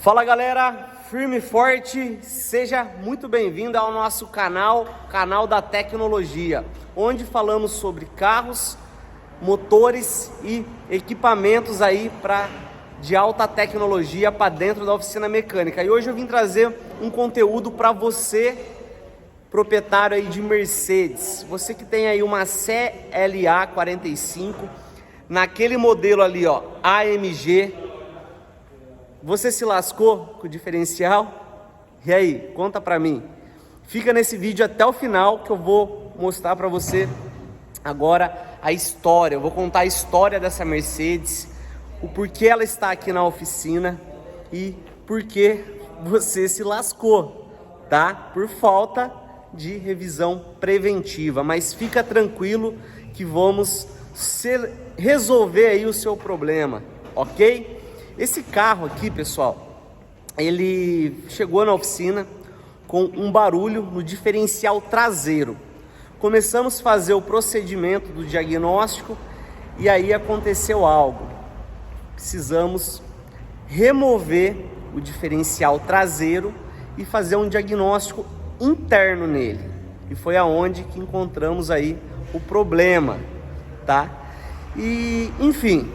Fala galera, firme e forte, seja muito bem-vindo ao nosso canal da tecnologia, onde falamos sobre carros, motores e equipamentos aí de alta tecnologia para dentro da oficina mecânica. E hoje eu vim trazer um conteúdo para você, proprietário aí de Mercedes, você que tem aí uma CLA 45, naquele modelo ali ó, AMG. Você se lascou com o diferencial? E aí, conta pra mim. Fica nesse vídeo até o final que eu vou mostrar pra você agora a história. Eu vou contar a história dessa Mercedes, o porquê ela está aqui na oficina e porquê você se lascou, tá? Por falta de revisão preventiva. Mas fica tranquilo que vamos resolver aí o seu problema, ok? Esse carro aqui, pessoal, ele chegou na oficina com um barulho no diferencial traseiro. Começamos a fazer o procedimento do diagnóstico e aí aconteceu algo. Precisamos remover o diferencial traseiro e fazer um diagnóstico interno nele. E foi aonde que encontramos aí o problema, tá? E, enfim,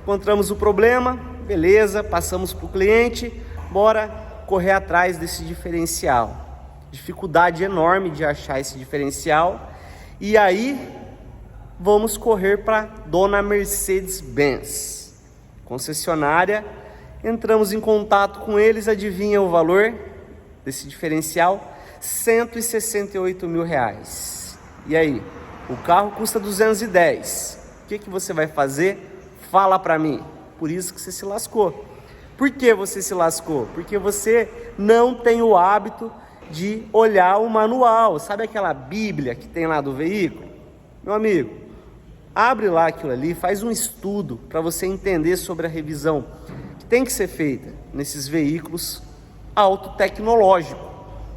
encontramos o problema. Beleza, passamos para o cliente, bora correr atrás desse diferencial. Dificuldade enorme de achar esse diferencial. E aí, vamos correr para dona Mercedes-Benz, concessionária. Entramos em contato com eles, adivinha o valor desse diferencial? R$168 mil. E aí, o carro custa 210. O que você vai fazer? Fala para mim. Por isso que você se lascou. Por que você se lascou? Porque você não tem o hábito de olhar o manual. Sabe aquela bíblia que tem lá do veículo? Meu amigo, abre lá aquilo ali, faz um estudo para você entender sobre a revisão que tem que ser feita nesses veículos autotecnológicos,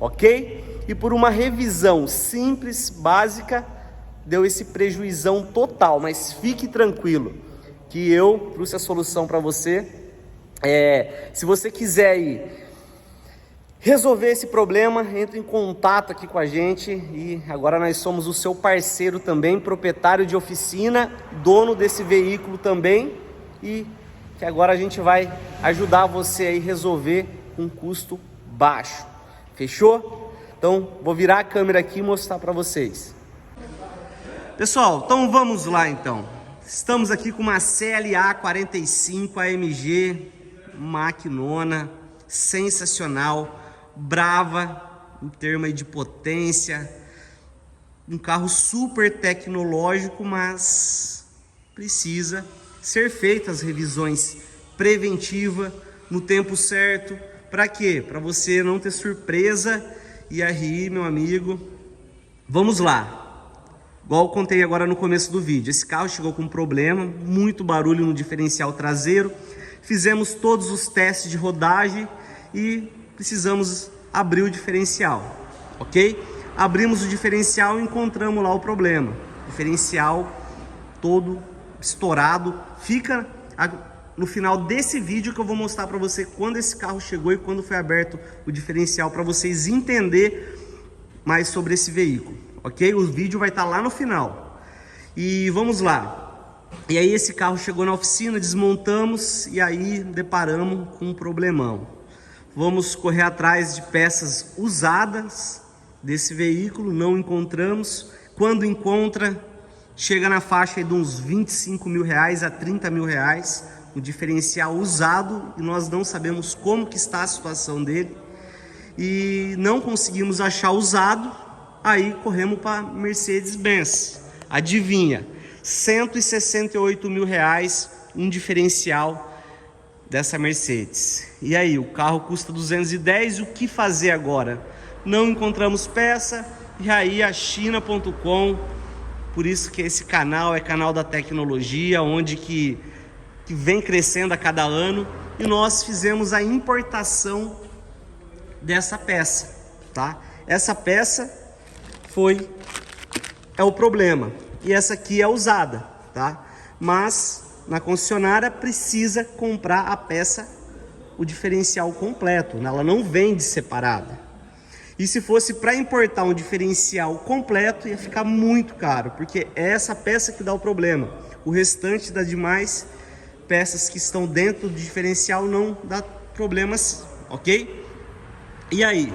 ok? E por uma revisão simples, básica, deu esse prejuizão total. Mas fique tranquilo que eu trouxe a solução para você. Se você quiser aí resolver esse problema, entre em contato aqui com a gente. E agora nós somos o seu parceiro também, proprietário de oficina, dono desse veículo também, e que agora a gente vai ajudar você aí a resolver com custo baixo. Fechou? Então vou virar a câmera aqui e mostrar para vocês. Pessoal, então vamos lá então. Estamos aqui com uma CLA 45 AMG, maquinona, sensacional, brava em termos de potência, um carro super tecnológico, mas precisa ser feitas as revisões preventivas no tempo certo. Para quê? Para você não ter surpresa. E aí, meu amigo, vamos lá. Igual eu contei agora no começo do vídeo, esse carro chegou com um problema, muito barulho no diferencial traseiro. Fizemos todos os testes de rodagem e precisamos abrir o diferencial, ok? Abrimos o diferencial e encontramos lá o problema. Diferencial todo estourado. Fica no final desse vídeo que eu vou mostrar para você quando esse carro chegou e quando foi aberto o diferencial, para vocês entenderem mais sobre esse veículo. Ok? O vídeo vai estar lá no final. E vamos lá. E aí esse carro chegou na oficina, desmontamos e aí deparamos com um problemão. Vamos correr atrás de peças usadas desse veículo, não encontramos. Quando encontra, chega na faixa de uns R$25 mil a R$30 mil, um diferencial usado, e nós não sabemos como que está a situação dele. E não conseguimos achar usado. Aí corremos para Mercedes-Benz. Adivinha? R$168 mil um diferencial dessa Mercedes. E aí, o carro custa 210, o que fazer agora? Não encontramos peça, e aí a China.com, por isso que esse canal é canal da tecnologia, onde que vem crescendo a cada ano, e nós fizemos a importação dessa peça, tá? Essa peça é o problema, e essa aqui é usada, tá? Mas na concessionária precisa comprar a peça o diferencial completo, ela não vende separada. E se fosse para importar um diferencial completo, ia ficar muito caro, porque é essa peça que dá o problema. O restante das demais peças que estão dentro do diferencial não dá problemas, ok? E aí,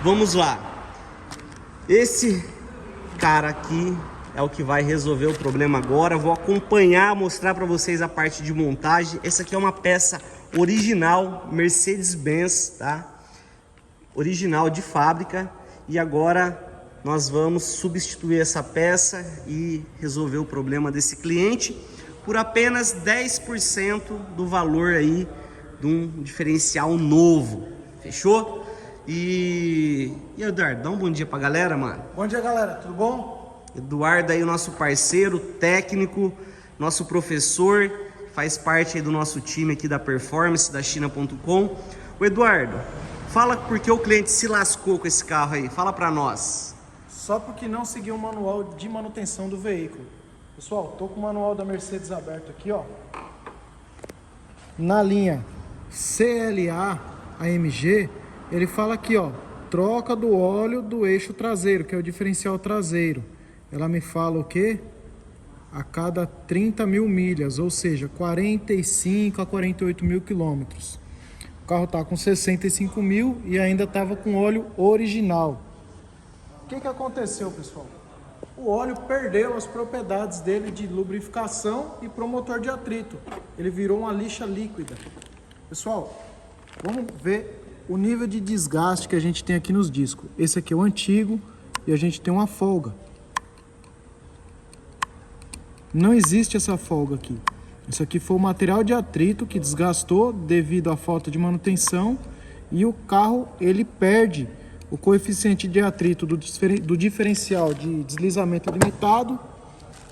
vamos lá. Esse cara aqui é o que vai resolver o problema agora. Vou acompanhar, mostrar para vocês a parte de montagem. Essa aqui é uma peça original Mercedes-Benz, tá? Original de fábrica. E agora nós vamos substituir essa peça e resolver o problema desse cliente por apenas 10% do valor aí de um diferencial novo. Fechou? E Eduardo, dá um bom dia pra galera, mano. Bom dia, galera, tudo bom? Eduardo aí, o nosso parceiro técnico, nosso professor, faz parte aí do nosso time aqui da Performance, da China.com. O Eduardo, fala por que o cliente se lascou com esse carro aí, fala pra nós. Só porque não seguiu o manual de manutenção do veículo. Pessoal, tô com o manual da Mercedes aberto aqui, ó. Na linha CLA AMG, ele fala aqui, ó, troca do óleo do eixo traseiro, que é o diferencial traseiro. Ela me fala o quê? A cada 30 mil milhas, ou seja, 45 a 48 mil quilômetros. O carro tá com 65 mil e ainda tava com óleo original. O que aconteceu, pessoal? O óleo perdeu as propriedades dele de lubrificação e promotor de atrito. Ele virou uma lixa líquida. Pessoal, vamos ver o nível de desgaste que a gente tem aqui nos discos. Esse aqui é o antigo e a gente tem uma folga. Não existe essa folga aqui. Isso aqui foi o material de atrito que desgastou devido à falta de manutenção e o carro ele perde o coeficiente de atrito do diferencial de deslizamento limitado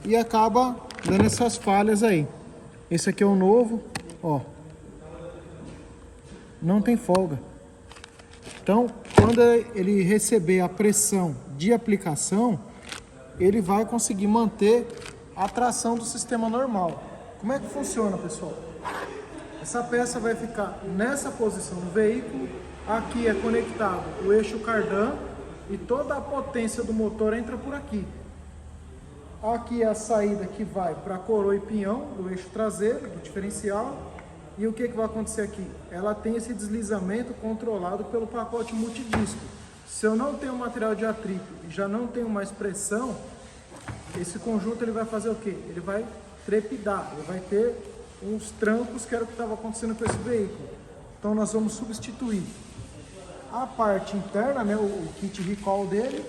e acaba dando essas falhas aí. Esse aqui é o novo, ó. Não tem folga. Então, quando ele receber a pressão de aplicação, ele vai conseguir manter a tração do sistema normal. Como é que funciona, pessoal? Essa peça vai ficar nessa posição do veículo. Aqui é conectado o eixo cardan e toda a potência do motor entra por aqui. Aqui é a saída que vai para a coroa e pinhão do eixo traseiro, do diferencial. E o que vai acontecer aqui? Ela tem esse deslizamento controlado pelo pacote multidisco. Se eu não tenho material de atrito e já não tenho mais pressão, esse conjunto ele vai fazer o quê? Ele vai trepidar, ele vai ter uns trancos, que era o que estava acontecendo com esse veículo. Então nós vamos substituir a parte interna, né, o kit recall dele,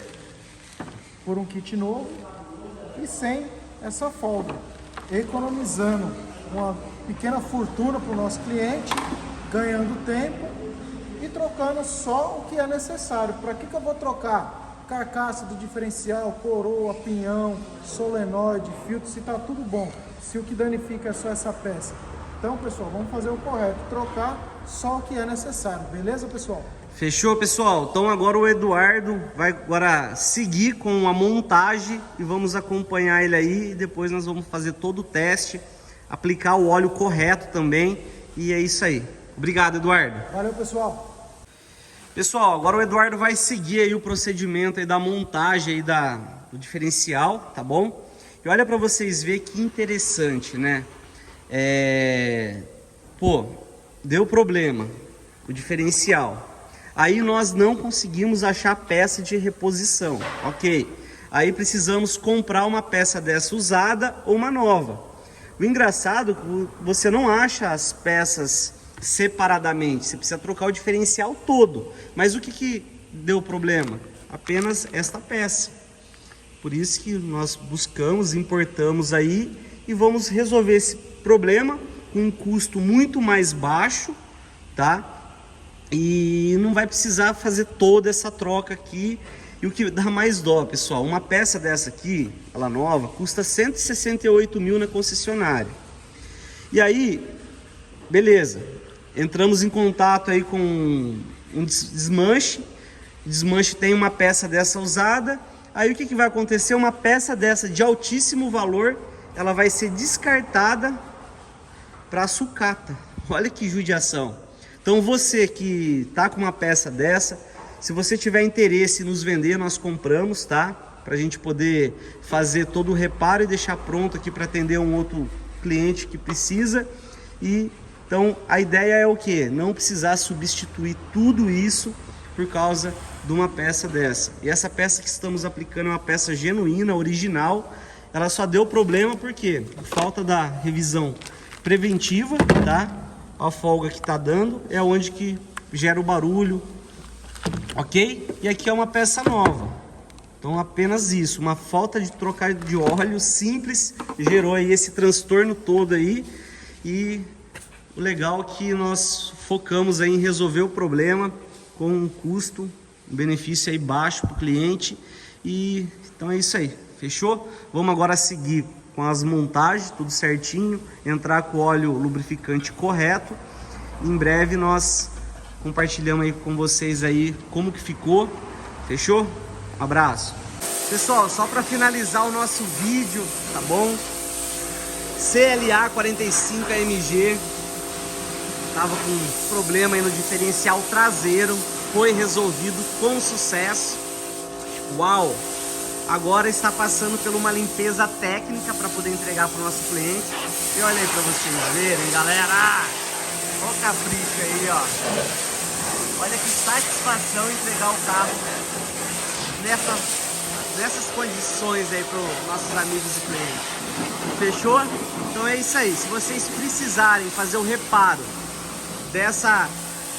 por um kit novo e sem essa folga, economizando uma pequena fortuna para o nosso cliente, ganhando tempo e trocando só o que é necessário. Para que eu vou trocar carcaça do diferencial, coroa, pinhão, solenoide, filtro, se está tudo bom, se o que danifica é só essa peça? Então, pessoal, vamos fazer o correto, trocar só o que é necessário, beleza, pessoal? Fechou, pessoal? Então agora o Eduardo vai agora seguir com a montagem e vamos acompanhar ele aí e depois nós vamos fazer todo o teste, aplicar o óleo correto também e é isso aí. Obrigado, Eduardo. Valeu, pessoal. Pessoal, agora o Eduardo vai seguir aí o procedimento aí da montagem aí do diferencial, tá bom? E olha para vocês verem que interessante, né? Pô, deu problema o diferencial. Aí nós não conseguimos achar peça de reposição, ok? Aí precisamos comprar uma peça dessa usada ou uma nova. O engraçado é que você não acha as peças separadamente, você precisa trocar o diferencial todo. Mas o que deu problema? Apenas esta peça. Por isso que nós buscamos, importamos aí e vamos resolver esse problema com um custo muito mais baixo, tá? E não vai precisar fazer toda essa troca aqui. E o que dá mais dó, pessoal, uma peça dessa aqui, ela nova, custa 168 mil na concessionária. E aí, beleza, entramos em contato aí com um desmanche. O desmanche tem uma peça dessa usada. Aí o que vai acontecer? Uma peça dessa de altíssimo valor, ela vai ser descartada para sucata. Olha que judiação. Então você que tá com uma peça dessa, se você tiver interesse em nos vender, nós compramos, tá? Pra gente poder fazer todo o reparo e deixar pronto aqui para atender um outro cliente que precisa. E então a ideia é o que? Não precisar substituir tudo isso por causa de uma peça dessa. E essa peça que estamos aplicando é uma peça genuína, original. Ela só deu problema porque falta da revisão preventiva, tá? A folga que tá dando é onde que gera o barulho, ok? E aqui é uma peça nova. Então apenas isso, uma falta de trocar de óleo simples gerou aí esse transtorno todo aí. E o legal é que nós focamos aí em resolver o problema com um custo, um benefício aí baixo para o cliente. E então é isso aí, fechou? Vamos agora seguir com as montagens, tudo certinho, entrar com o óleo lubrificante correto. Em breve nós compartilhamos aí com vocês aí como que ficou, fechou? Um abraço. Pessoal, só para finalizar o nosso vídeo, tá bom? CLA 45 AMG tava com problema aí no diferencial traseiro, foi resolvido com sucesso. Uau! Agora está passando por uma limpeza técnica para poder entregar para o nosso cliente. E olha aí para vocês verem, galera. Olha o capricho aí, ó. Olha que satisfação entregar o carro nessas condições aí para os nossos amigos e clientes. Fechou? Então é isso aí. Se vocês precisarem fazer o reparo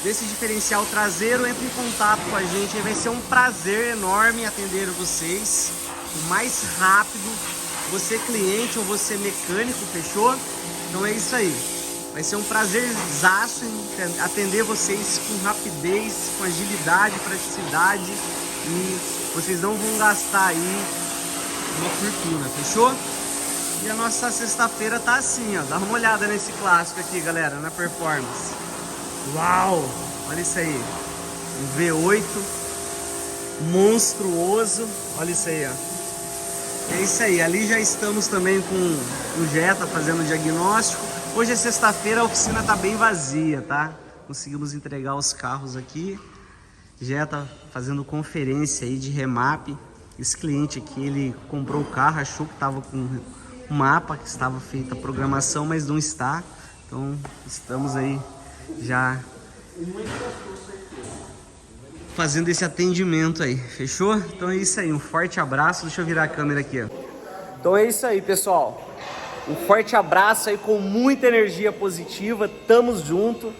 desse diferencial traseiro, entre em contato com a gente. Vai ser um prazer enorme atender vocês o mais rápido, você cliente ou você mecânico, fechou? Então é isso aí, vai ser um prazerzaço em atender vocês com rapidez, com agilidade, praticidade, e vocês não vão gastar aí uma fortuna, fechou? E a nossa sexta-feira tá assim, ó, dá uma olhada nesse clássico aqui, galera, na performance. Uau, olha isso aí, um V8 monstruoso, olha isso aí, ó. É isso aí, ali já estamos também com o Jetta fazendo o diagnóstico. Hoje é sexta-feira, a oficina tá bem vazia, tá? Conseguimos entregar os carros aqui. Jetta fazendo conferência aí de remap. Esse cliente aqui, ele comprou o carro, achou que tava com um mapa, que estava feita a programação, mas não está. Então estamos aí já fazendo esse atendimento aí, fechou? Então é isso aí, um forte abraço. Deixa eu virar a câmera aqui, ó. Então é isso aí, pessoal, um forte abraço aí com muita energia positiva, tamo junto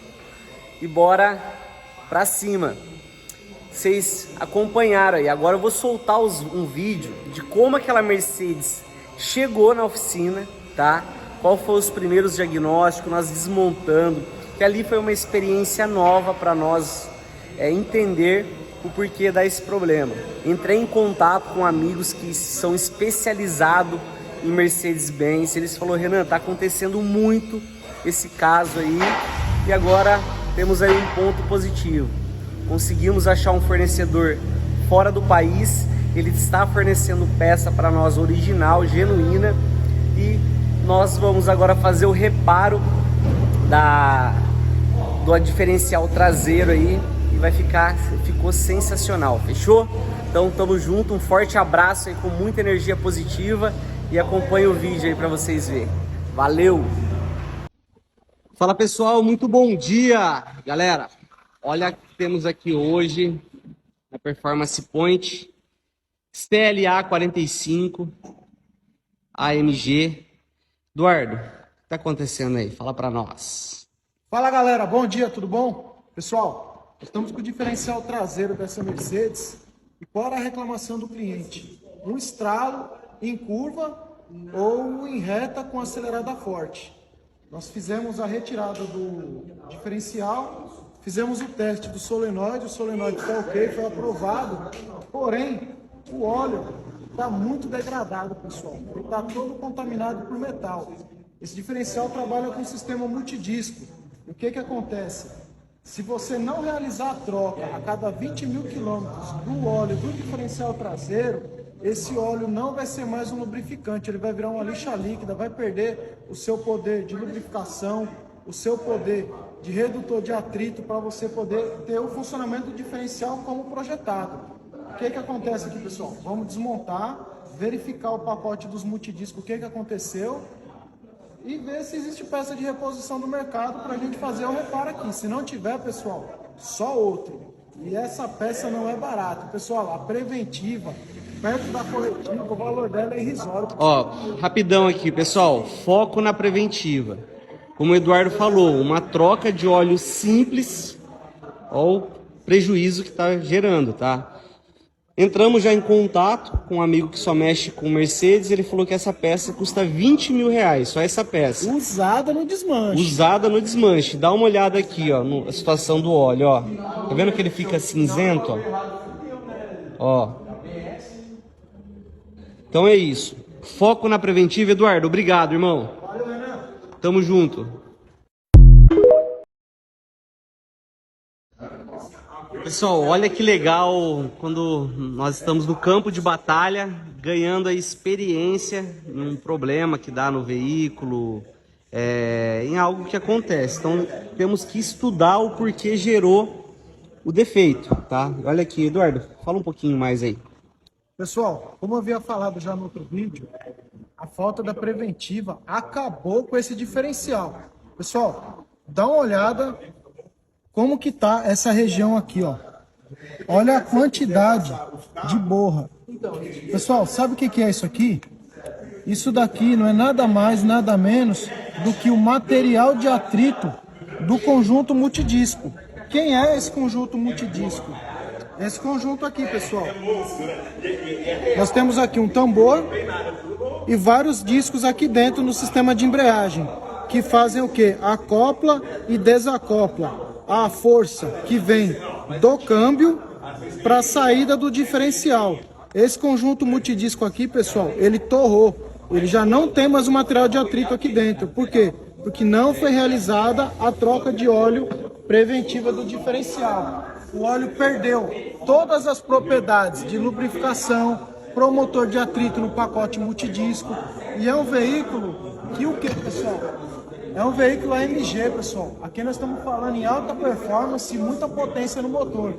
e bora pra cima. Vocês acompanharam aí, agora eu vou soltar um vídeo de como aquela Mercedes chegou na oficina, tá? Qual foram os primeiros diagnósticos, nós desmontando, que ali foi uma experiência nova para nós entender o porquê dar esse problema. Entrei em contato com amigos que são especializados em Mercedes-Benz. Eles falaram: Renan, tá acontecendo muito esse caso aí, e agora temos aí um ponto positivo. Conseguimos achar um fornecedor fora do país, ele está fornecendo peça para nós original, genuína, e nós vamos agora fazer o reparo do diferencial traseiro aí. Ficou sensacional, fechou? Então tamo junto, um forte abraço aí com muita energia positiva e acompanha o vídeo aí para vocês verem. Valeu! Fala pessoal, muito bom dia, galera. Olha o que temos aqui hoje na Performance Point, CLA 45 AMG. Eduardo, o que tá acontecendo aí? Fala para nós. Fala galera, bom dia, tudo bom? Pessoal, estamos com o diferencial traseiro dessa Mercedes. E qual era a reclamação do cliente? Um estralo em curva ou em reta com acelerada forte. Nós fizemos a retirada do diferencial, fizemos o teste do solenoide, o solenoide está ok, foi aprovado. Porém, o óleo está muito degradado, pessoal. Ele está todo contaminado por metal. Esse diferencial trabalha com sistema multidisco. O que acontece? Se você não realizar a troca a cada 20 mil quilômetros do óleo do diferencial traseiro, esse óleo não vai ser mais um lubrificante, ele vai virar uma lixa líquida, vai perder o seu poder de lubrificação, o seu poder de redutor de atrito para você poder ter o funcionamento do diferencial como projetado. O que acontece aqui, pessoal? Vamos desmontar, verificar o pacote dos multidiscos, o que aconteceu e ver se existe peça de reposição do mercado para a gente fazer o reparo aqui. Se não tiver, pessoal, só outro. E essa peça não é barata. Pessoal, a preventiva, perto da corretiva, o valor dela é irrisório. Ó, rapidão aqui, pessoal, foco na preventiva. Como o Eduardo falou, uma troca de óleo simples, ó o prejuízo que está gerando, tá? Entramos já em contato com um amigo que só mexe com Mercedes, ele falou que essa peça custa 20 mil reais, só essa peça. Usada no desmanche. Usada no desmanche. Dá uma olhada aqui, ó, na situação do óleo, ó. Tá vendo que ele fica cinzento, ó? Então é isso. Foco na preventiva. Eduardo, obrigado, irmão. Valeu, Renan. Tamo junto. Pessoal, olha que legal quando nós estamos no campo de batalha, ganhando a experiência em um problema que dá no veículo, em algo que acontece. Então temos que estudar o porquê gerou o defeito, tá? Olha aqui, Eduardo, fala um pouquinho mais aí. Pessoal, como eu havia falado já no outro vídeo, a falta da preventiva acabou com esse diferencial. Pessoal, dá uma olhada como que tá essa região aqui, ó. Olha a quantidade de borra. Pessoal, sabe o que é isso aqui? Isso daqui não é nada mais, nada menos do que o material de atrito do conjunto multidisco. Quem é esse conjunto multidisco? Esse conjunto aqui, pessoal. Nós temos aqui um tambor e vários discos aqui dentro no sistema de embreagem, que fazem o quê? Acopla e desacopla a força que vem do câmbio para a saída do diferencial. Esse conjunto multidisco aqui, pessoal, ele torrou. Ele já não tem mais o material de atrito aqui dentro. Por quê? Porque não foi realizada a troca de óleo preventiva do diferencial. O óleo perdeu todas as propriedades de lubrificação, promotor de atrito no pacote multidisco. E é um veículo que o que, pessoal? É um veículo AMG, pessoal. Aqui nós estamos falando em alta performance e muita potência no motor.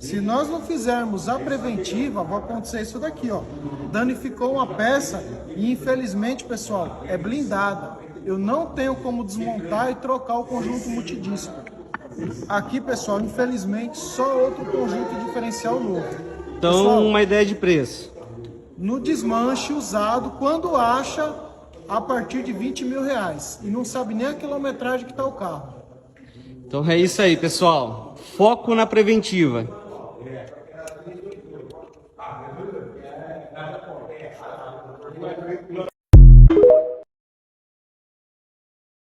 Se nós não fizermos a preventiva, vai acontecer isso daqui, ó. Danificou uma peça e infelizmente, pessoal, é blindada. Eu não tenho como desmontar e trocar o conjunto multidisco. Aqui, pessoal, infelizmente, só outro conjunto diferencial novo. Então, pessoal, uma ideia de preço. No desmanche usado, quando acha, a partir de 20 mil reais. E não sabe nem a quilometragem que está o carro. Então é isso aí, pessoal. Foco na preventiva.